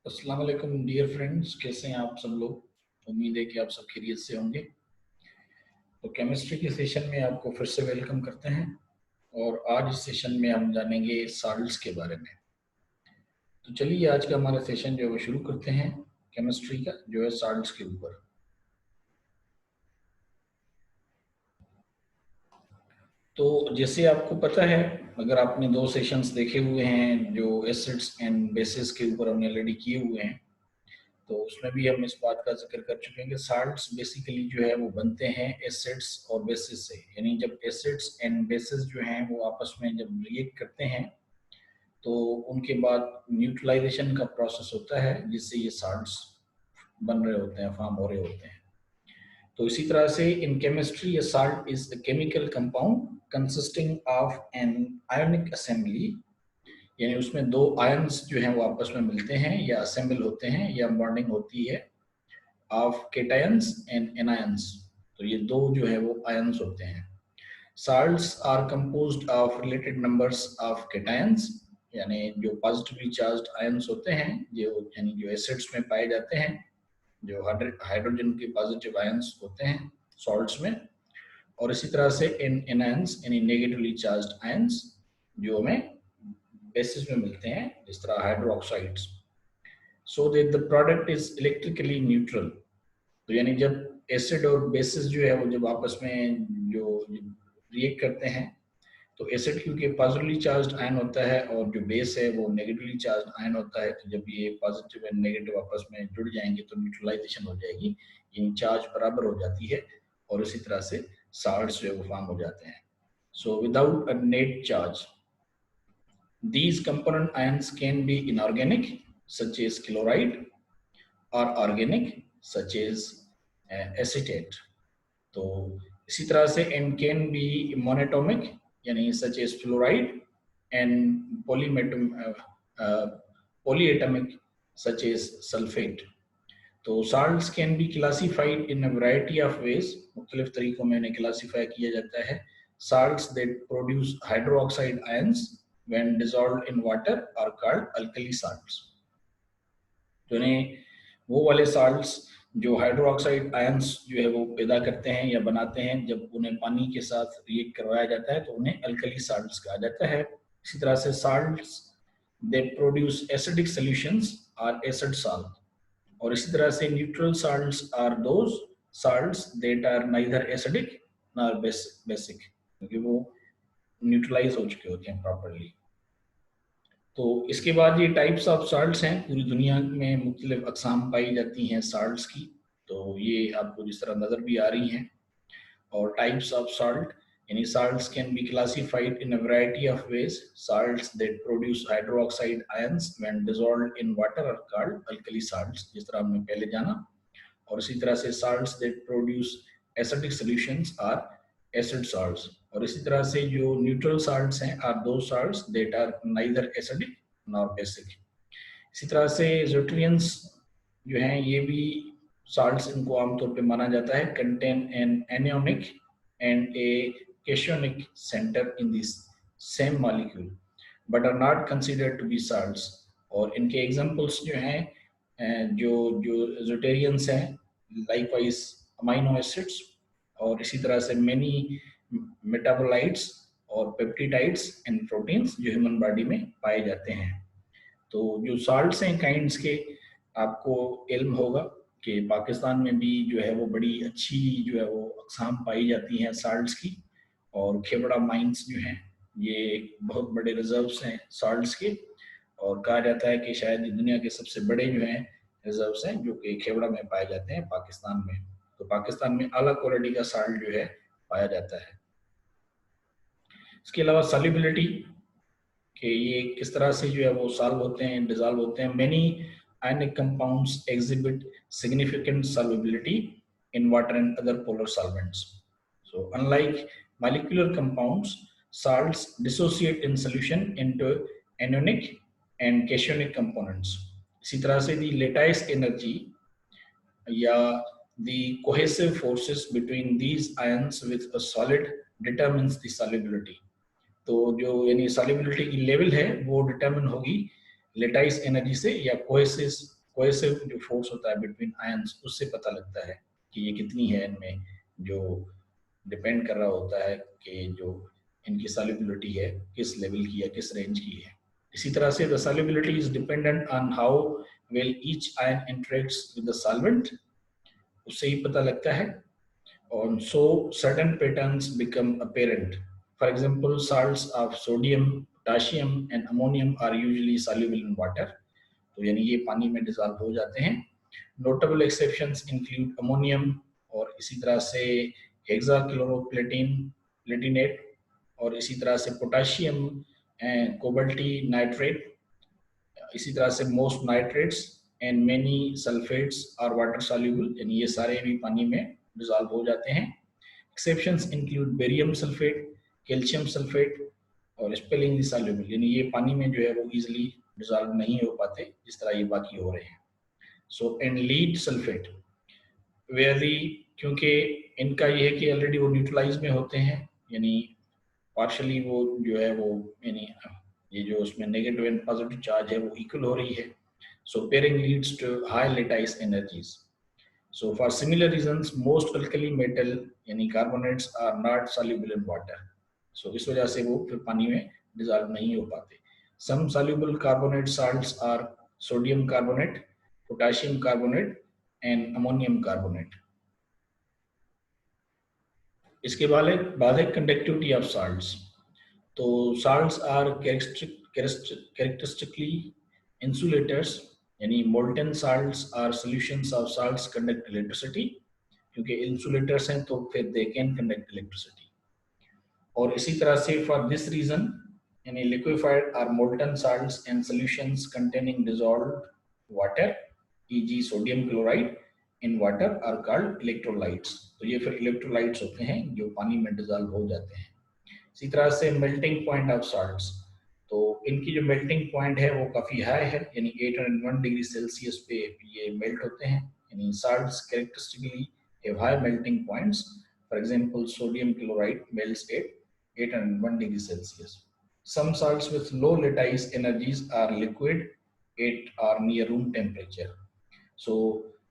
अस्सलाम वालेकुम dear friends, कैसे हैं आप सब लोग। उम्मीद है कि आप सब खैरियत से होंगे। तो केमिस्ट्री के सेशन में आपको फिर से वेलकम करते हैं और आज इस सेशन में हम जानेंगे साल्ट्स के बारे में। तो चलिए आज का हमारा सेशन जो है वो शुरू करते हैं केमिस्ट्री का, जो है साल्ट्स के ऊपर। तो जैसे आपको पता है, अगर आपने दो सेशंस देखे हुए हैं जो एसिड्स एंड बेसिस के ऊपर हमने ऑलरेडी किए हुए हैं, तो उसमें भी हम इस बात का जिक्र कर चुके हैं कि साल्ट्स बेसिकली जो है वो बनते हैं एसिड्स और बेसिस से। यानी जब एसिड्स एंड बेसिस जो हैं वो आपस में जब रिएक्ट करते हैं तो उनके बाद न्यूट्रलाइजेशन का प्रोसेस होता है, जिससे ये साल्ट्स बन रहे होते हैं, फॉर्म हो रहे होते हैं। तो इसी तरह से in chemistry a salt is a chemical compound consisting of an ionic assembly, यानी उसमें दो आयन्स जो हैं वो आपस में मिलते हैं या असेंबल होते हैं या बॉन्डिंग होती है ऑफ केटायंस एंड एनायंस। तो ये दो जो है वो आयन्स होते हैं। Salts are composed of related numbers of cations, यानी जो पॉजिटिवली चार्ज्ड आयन्स होते हैं, जो यानी जो एसिड्स में पाए जाते हैं, जो हाइड्रोजन के पॉजिटिव आयन्स होते हैं सॉल्ट्स में, और इसी तरह से इन एनायंस यानी नेगेटिवली चार्ज्ड आयन्स जो हमें बेसिस में मिलते हैं, जिस तरह hydroxides. So that the product is electrically neutral. तो यानी जब एसिड और बेसिस जो है वो जब आपस में जो रिएक्ट करते हैं, तो एसिड क्योंकि पॉजिटिवली चार्ज्ड आयन होता है और जो बेस है वो नेगेटिवली चार्ज्ड आयन होता है, तो जब ये पॉजिटिव एंड नेगेटिव आपस में जुड़ जाएंगे तो न्यूट्रलाइजेशन हो जाएगी, यानी चार्ज बराबर हो जाती है और इसी तरह से साल्ट्स जो है वो फॉर्म हो जाते हैं। So without a net charge these component ions can be inorganic such as chloride or organic such as acetate। तो इसी तरह से and can be monatomic यानी such as fluoride and polyatomic such as sulfate। तो salts can be classified in a variety of ways, मुख्तलिफ तरीकों में इन्हें क्लासीफाई किया जाता है। Salts that produce hydroxide ions when dissolved in water are called alkali salts। तो इन्हें वो वाले साल्ट्स जो हाइड्रोक्साइड आयंस जो है वो पैदा करते हैं या बनाते हैं, जब उन्हें पानी के साथ रिएक्ट करवाया जाता है तो उन्हें अल्कली साल्ट्स कहा जाता है। इसी तरह से salts that produce acidic solutions are acid salt, और इसी तरह से neutral salts are those salts that are neither acidic nor basic, क्योंकि वो न्यूट्रलाइज हो चुके होते हैं प्रॉपरली। तो इसके बाद ये टाइप्स ऑफ साल्ट्स हैं, पूरी दुनिया में मुख्तलिफ अक़साम पाई जाती हैं साल्ट्स की। तो ये आपको जिस तरह नज़र भी आ रही हैं। और टाइप्स ऑफ साल्ट यानी salts can be classified in a variety of ways. Salts that produce hydroxide ions when dissolved in water are called alkali salts, जिस तरह हमने पहले जाना। और इसी तरह से salts that produce acidic solutions are acid salts, और इसी तरह से जो न्यूट्रल साल्ट्स हैं are those salts that are neither acidic nor basic. इसी तरह से ज़ोटेरियंस जो हैं ये भी साल्ट्स, इनको आमतौर पे माना जाता है contain an anionic and a cationic centre in this same molecule but are not considered to be salts. और इनके एग्जांपल्स जो हैं जो जो ज़ोटेरियंस हैं, लाइकवाइज अमाइनो एसिड्स, और इसी तरह से मेनी मेटाबोलाइट्स और पेप्टिडाइड्स एंड प्रोटीन्स जो ह्यूमन बॉडी में पाए जाते हैं। तो जो साल्ट्स हैं काइंड्स के, आपको इल्म होगा कि पाकिस्तान में भी जो है वो बड़ी अच्छी जो है वो अक़साम पाई जाती हैं साल्ट्स की। और खेवड़ा माइंस जो हैं ये बहुत बड़े रिजर्व्स हैं साल्ट्स के, और कहा जाता है कि शायद दुनिया के सबसे बड़े जो हैं रिजर्व्स हैं जो कि खेवड़ा में पाए जाते हैं पाकिस्तान में। तो पाकिस्तान में अला क्वालिटी का साल्ट जो है पाया जाता है। इसके अलावा सॉल्युबिलिटी कि ये किस तरह से जो है वो सॉल्व होते हैं, डिसॉल्व होते हैं। Many ionic compounds exhibit significant solubility in water and other polar solvents. So unlike molecular compounds, salts dissociate in solution into anionic and cationic components। इसी तरह से the lattice energy या the cohesive forces between these ions with a solid determines the solubility। तो जो यानी solubility की level है वो डिटरमिन होगी लेटाइस एनर्जी से या कोहेसिव कोहेसिव जो फोर्स होता है बिटवीन आयंस, उससे पता लगता है कि ये कितनी है इनमें, जो डिपेंड कर रहा होता है कि जो इनकी सॉल्युबिलिटी है किस लेवल की है, किस रेंज की है। इसी तरह से the solubility is dependent on how well each ion interacts with the solvent, उससे ही पता लगता है। और so certain patterns become apparent. For example, salts of sodium, potassium and ammonium are usually soluble in water. तो यानी ये पानी में डिसॉल्व हो जाते हैं। नोटेबल एक्सेप्शंस इंक्लूड अमोनियम और इसी तरह से हेक्साक्लोरोप्लेटिन प्लेटिनेट और इसी तरह से पोटाशियम एंड कोबाल्टी नाइट्रेट, इसी तरह से most nitrates and many sulphates are water soluble, यानी ये सारे भी पानी में डिसॉल्व हो जाते हैं। Exceptions include barium sulphate, calcium sulphate और स्पेलिंग सॉल्युबल, यानी ये पानी में जो है वो इजीली डिसॉल्व नहीं हो पाते जिस तरह ये बाकी हो रहे हैं। So and lead sulphate very, क्योंकि इनका ये है कि ऑलरेडी वो न्यूट्रलाइज में होते हैं, यानी पार्शली वो जो है वो यानी ये जो उसमें नेगेटिव एंड पॉजिटिव चार्ज है वो इक्वल हो रही है। So pairing leads to high lattice energies. So for similar reasons, most alkali metal यानी carbonates are not soluble in water. So इस वजह से वो फिर पानी में dissolve नहीं हो पाते। Some soluble carbonate salts are sodium carbonate, potassium carbonate and ammonium carbonate. इसके बाद है conductivity of salts. तो salts are characteristically insulators, यानी molten salts are solutions of salts conduct electricity, क्योंकि इंसुलेटर्स हैं तो फिर दे कैन कंडक्ट इलेक्ट्रिसिटी। और इसी तरह से फॉर दिस रीजन यानी liquefied or molten salts and solutions containing dissolved water, e g. Sodium chloride in water are called electrolytes. तो ये फिर इलेक्ट्रोलाइट्स होते हैं जो पानी में डिसॉल्व हो जाते हैं। इसी तरह से मेल्टिंग पॉइंट ऑफ साल्ट्स, तो इनकी जो मेल्टिंग पॉइंट है वो काफ़ी हाई है, यानी 801 डिग्री सेल्सियस पे ये मेल्ट होते हैं। यानी salts characteristically have high melting points. For example, sodium chloride melts at 801 degrees Celsius. Some salts with low lattice energies are liquid at or near room temperature. So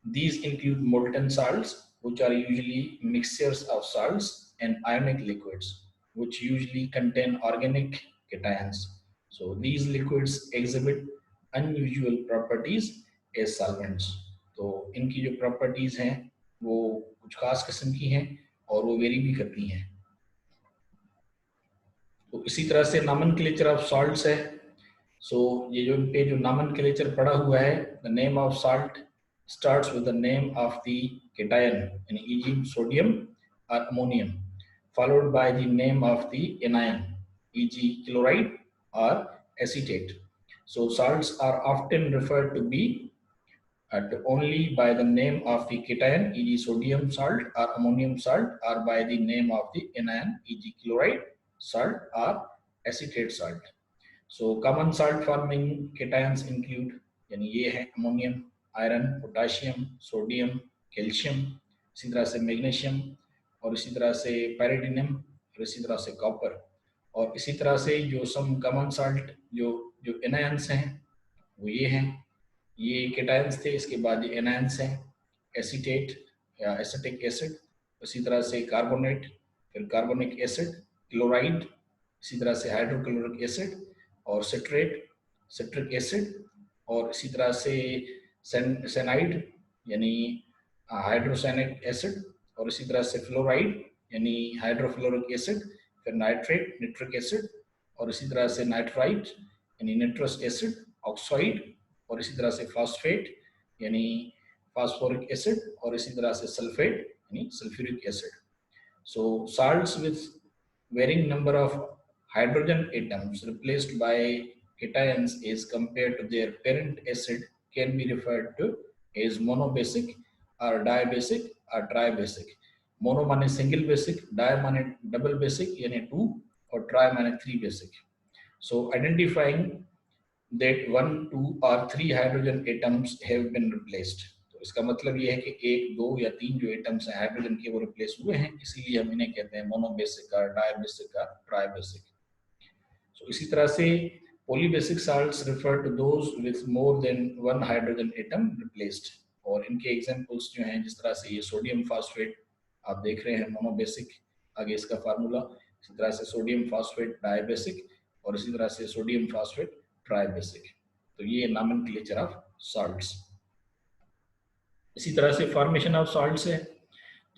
these include molten salts, which are usually mixtures of salts, and ionic liquids, which usually contain organic cations. So these liquids exhibit unusual properties as solvents. तो इनकी जो properties हैं वो कुछ खास किस्म की हैं और वो वेरी भी करती हैं। तो इसी तरह से नॉमेनक्लेचर ऑफ सॉल्ट्स है। सो ये जो पे जो नॉमेनक्लेचर पड़ा हुआ है, the name of salt starts with the name of the cation, यानी ई.जी. सोडियम और ammonium, followed by the name of the anion, e.g. chloride or acetate. So salts are often referred to be only by the name of the cation, e.g. sodium salt or ammonium salt, or by the name of the anion, e.g. chloride salt or acetate salt. So common salt forming cations include, यानी ये है ammonium, iron, potassium, sodium, calcium, इसी तरह से magnesium और इसी तरह से पैराडिनम और इसी तरह से कॉपर। और इसी तरह से जो सम कॉमन साल्ट जो जो एनायंस हैं वो ये हैं, ये केटायंस थे, इसके बाद ये एनायंस हैं, एसीटेट या एसिटिक एसिड, इसी तरह से कार्बोनेट, फिर कार्बोनिक एसिड, क्लोराइड, इसी तरह से हाइड्रोक्लोरिक एसिड और सिट्रेट, सिट्रिक एसिड और इसी तरह से सेनाइड यानी हाइड्रोसाइनिक एसिड और इसी तरह से फ्लोराइड यानी हाइड्रोफ्लोरिक एसिड, फिर नाइट्रेट, निट्रिक एसिड और इसी तरह से नाइट्राइट यानी निट्रस एसिड, ऑक्साइड और इसी तरह से फॉस्फेट यानी फास्फोरिक एसिड और इसी तरह से सल्फेट यानी sulphuric acid. So salts with varying number of hydrogen atoms replaced by cations as compared to their parent acid can be referred to as monobasic or dibasic or tribasic. Mono माने single basic, di माने double basic यानी 2 और tri माने 3 basic. So identifying that 1, 2 or 3 hydrogen atoms have been replaced. तो इसका मतलब ये है कि 1, 2 या 3 जो एटम्स हैं हाइड्रोजन के वो रिप्लेस हुए हैं, इसीलिए हम इन्हें कहते हैं मोनोबेसिक और डायबेसिक और ट्राइबेसिक। तो इसी तरह से Polybasic salts refer to those with more than one hydrogen atom replaced. और इनके एग्जांपल्स जो हैं, जिस तरह से ये सोडियम फास्फेट आप देख रहे हैं मोनोबेसिक, आगे इसका फार्मूला, इसी तरह से सोडियम फास्फेट डायबेसिक, और इसी तरह से सोडियम फास्फेट ट्राइबेसिक। तो ये नॉमेनक्लेचर ऑफ साल्ट्स। इसी तरह से फॉर्मेशन ऑफ साल्ट्स है।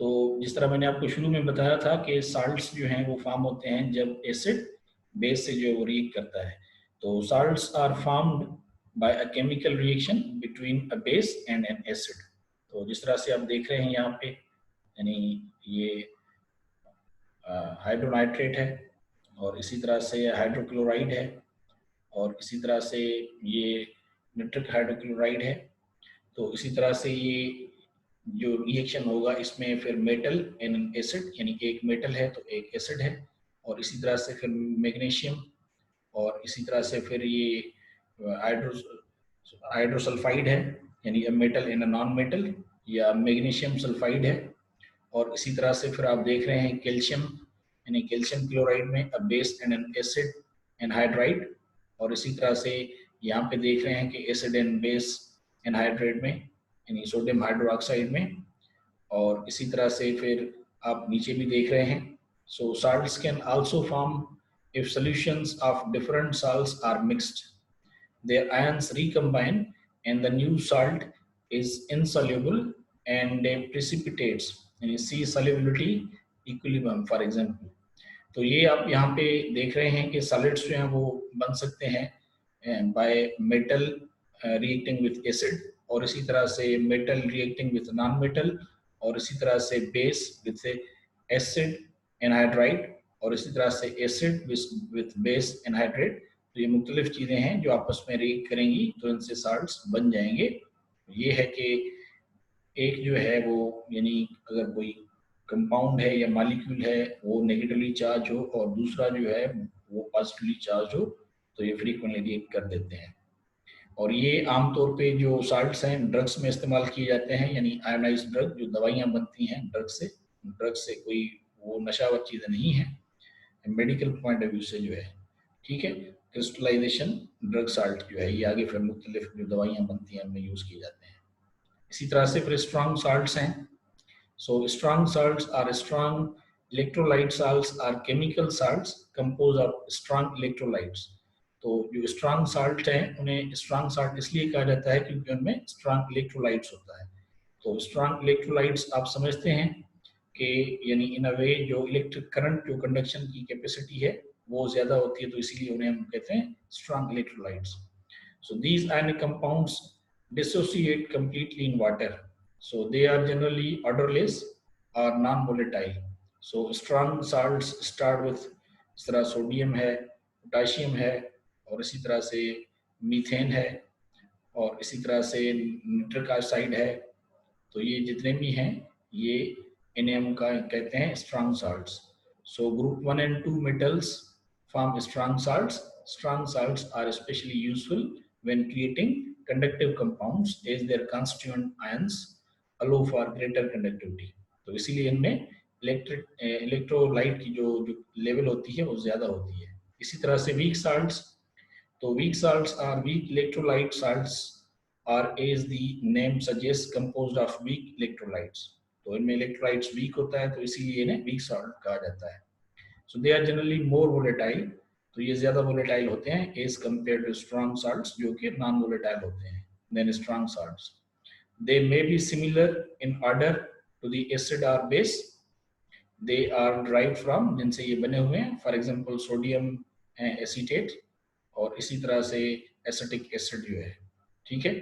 तो जिस तरह मैंने आपको शुरू में बताया था कि साल्ट्स जो हैं वो फॉर्म होते हैं जब एसिड बेस से जो है वो रिएक्ट करता है। तो salts are formed by a chemical reaction between a base and an acid. तो जिस तरह से आप देख रहे हैं यहाँ पे, यानी ये हाइड्रोनाइट्रेट है, और इसी तरह से हाइड्रोक्लोराइड है, और इसी तरह से ये निट्रिक हाइड्रोक्लोराइड है। तो इसी तरह से ये जो रिएक्शन होगा इसमें फिर मेटल एंड एसिड, यानी एक मेटल है तो एक एसिड है, और इसी तरह से फिर मैग्नीशियम, और इसी तरह से फिर ये हाइड्रोसल्फाइड है, यानी मेटल एंड नॉन मेटल, या मैग्नीशियम सल्फाइड है। और इसी तरह से फिर आप देख रहे हैं कैल्शियम, यानी कैल्शियम क्लोराइड में अ base and an acid anhydride. और इसी तरह से यहाँ पे देख रहे हैं कि एसिड एंड बेस एनहाइड्राइड में, यानी सोडियम हाइड्रोक्साइड में। और इसी तरह से फिर आप नीचे भी देख रहे हैं। सो salts can also form if solutions of different salts are mixed. Their ions recombine and the new salt is insoluble and precipitates, यानी C solubility equilibrium for example। तो ये आप यहाँ पे देख रहे हैं कि सॉलिड्स जो हैं वो बन सकते हैं by metal reacting with acid, और इसी तरह से metal reacting with non metal, और इसी तरह से बेस विथ एसिड एनहाइड्राइड, और इसी तरह से एसिड विथ बेस एनहाइड्रेट। तो ये मुख्तलिफ चीज़ें हैं जो आपस में रिएक्ट करेंगी तो इनसे साल्ट्स बन जाएंगे। ये है कि एक जो है वो, यानी अगर कोई कंपाउंड है या मॉलिक्यूल है वो नेगेटिवली चार्ज हो और दूसरा जो है वो पॉजिटिवली चार्ज हो, तो ये फ्रीक्वेंटली रिएक्ट कर देते हैं। और ये आमतौर पे जो साल्ट्स हैं ड्रग्स में इस्तेमाल किए जाते हैं, यानी आयोनाइज्ड ड्रग, जो दवाइयाँ बनती हैं ड्रग से कोई वो नशावर चीज़ें नहीं है, मेडिकल पॉइंट ऑफ व्यू से जो है, ठीक है। क्रिस्टलाइजेशन ड्रग साल्ट जो है ये आगे फिर मुख्तलिफ जो दवाइयाँ बनती हैं उनमें यूज़ किए जाते हैं। इसी तरह से फिर स्ट्रॉन्ग साल्ट्स हैं। So strong salts are strong electrolyte salts are chemical salts composed of strong electrolytes। तो जो स्ट्रॉन्ग साल्ट हैं उन्हें स्ट्रॉन्ग साल्ट इसलिए कहा जाता है क्योंकि उनमें स्ट्रॉन्ग इलेक्ट्रोलाइट्स होता है। तो स्ट्रॉन्ग इलेक्ट्रोलाइट्स आप समझते हैं कि यानी इन अ वे जो इलेक्ट्रिक करंट, जो कंडक्शन की कैपेसिटी है वो ज्यादा होती है, तो इसीलिए उन्हें हम कहते हैं strong electrolytes. So these ionic compounds dissociate completely in water. So they are generally odorless or non-volatile. So strong salts start with इस तरह सोडियम है, पोटाशियम है, और इसी तरह से मीथेन है, और इसी तरह से निट्रिक ऑक्साइड है। तो ये जितने भी हैं ये इन्हें हम कहते हैं strong salts. So group 1 and 2 metals form strong salts. Strong salts are especially useful when creating conductive compounds as their constituent ions allow for greater conductivity। तो इसीलिए इनमें इलेक्ट्रोलाइट की जो लेवल होती है वो ज्यादा होती है। इसी तरह से वीक साल्ट्स, तो weak salts are weak electrolyte salts are as the name suggest composed of weak electrolytes. तो इनमें इलेक्ट्रोलाइट्स वीक होता है तो इसीलिए इन्हें वीक साल्ट कहा जाता है। So they are generally more volatile, तो ये ज्यादा वोलेटाइल होते हैं as compared to strong salts जो कि नॉन वोलेटाइल होते हैं then strong salts. They may be similar in order to the acid और base. They are derived from, जिनसे ये बने हुए हैं, फॉर एग्जांपल सोडियम एसीटेट, और इसी तरह से एसिटिक एसिड जो है, ठीक है।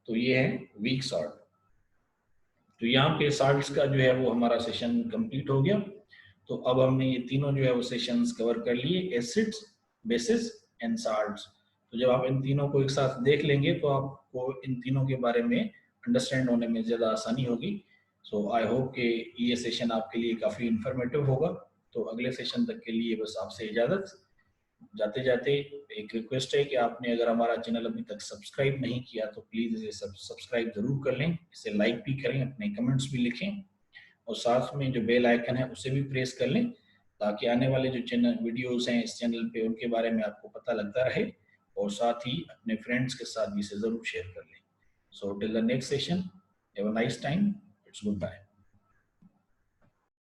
तो ये है वीक साल्ट। तो यहाँ पे साल्ट्स का जो है वो हमारा सेशन कंप्लीट हो गया। तो अब हमने ये तीनों जो है वो सेशंस कवर कर लिए, एसिड्स, बेसिस एंड साल्ट्स। तो जब आप इन तीनों को एक साथ देख लेंगे तो आपको इन तीनों के बारे में अंडरस्टैंड होने में ज़्यादा आसानी होगी। सो आई होप कि ये सेशन आपके लिए काफ़ी इंफॉर्मेटिव होगा। तो अगले सेशन तक के लिए बस आपसे इजाज़त। जाते जाते एक रिक्वेस्ट है कि आपने अगर हमारा चैनल अभी तक सब्सक्राइब नहीं किया तो प्लीज़ इसे सब्सक्राइब ज़रूर कर लें, इसे लाइक भी करें, अपने कमेंट्स भी लिखें, और साथ में जो बेल आइकन है उसे भी प्रेस कर लें ताकि आने वाले जो चैनल वीडियोस हैं इस चैनल पे उनके बारे में आपको पता लगता रहे और साथ ही अपने फ्रेंड्स के साथ भी इसे जरूर शेयर कर लें। So till the next session, have a nice time, it's good bye.